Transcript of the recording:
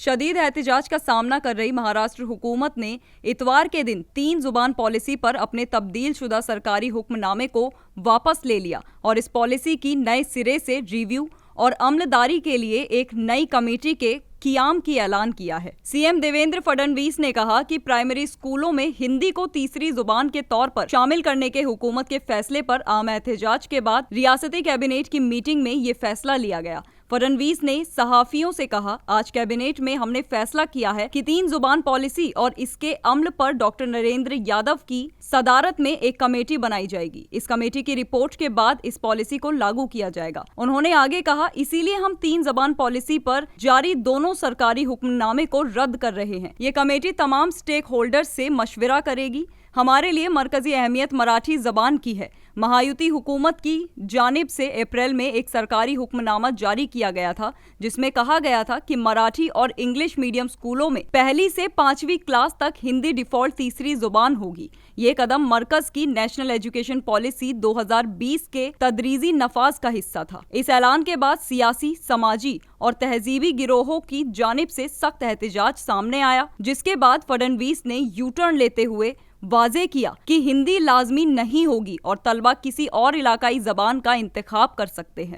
शदीद एहतिजाज का सामना कर रही महाराष्ट्र हुकूमत ने इतवार के दिन 3 जुबान पॉलिसी पर अपने तब्दील शुदा सरकारी हुक्मनामे को वापस ले लिया और इस पॉलिसी की नए सिरे से रिव्यू और अमलदारी के लिए एक नई कमेटी के क़ियाम की ऐलान किया है। सीएम देवेंद्र फडणवीस ने कहा कि प्राइमरी स्कूलों में हिंदी को तीसरी जुबान के तौर पर शामिल करने के हुकूमत के फैसले पर आम एहतिजाज के बाद रियासती कैबिनेट की मीटिंग में ये फैसला लिया गया। फडणवीस ने सहाफियों से कहा, आज कैबिनेट में हमने फैसला किया है कि 3 जुबान पॉलिसी और इसके अमल पर डॉक्टर नरेंद्र यादव की सदारत में एक कमेटी बनाई जाएगी। इस कमेटी की रिपोर्ट के बाद इस पॉलिसी को लागू किया जाएगा। उन्होंने आगे कहा, इसीलिए हम 3 जुबान पॉलिसी पर जारी दोनों सरकारी हुक्मनामे को रद्द कर रहे हैं। ये कमेटी तमाम स्टेक होल्डर्स से मशविरा करेगी। हमारे लिए मरकजी अहमियत मराठी जबान की है। महायुति हुकूमत की जानिब से अप्रैल में एक सरकारी हुक्मनामा जारी किया गया था जिसमें कहा गया था कि मराठी और इंग्लिश मीडियम स्कूलों में पहली से 5वीं क्लास तक हिंदी डिफॉल्ट तीसरी जुबान होगी। ये कदम मरकज की नेशनल एजुकेशन पॉलिसी 2020 के तदरीजी नफाज का हिस्सा था। इस ऐलान के बाद सियासी, समाजी और तहजीबी गिरोहों की जानिब से सख्त एहतिजाज सामने आया, जिसके बाद फडणवीस ने यू टर्न लेते हुए वाजे किया कि हिंदी लाजमी नहीं होगी और तलबा किसी और इलाकाई जबान का इंतखाब कर सकते हैं।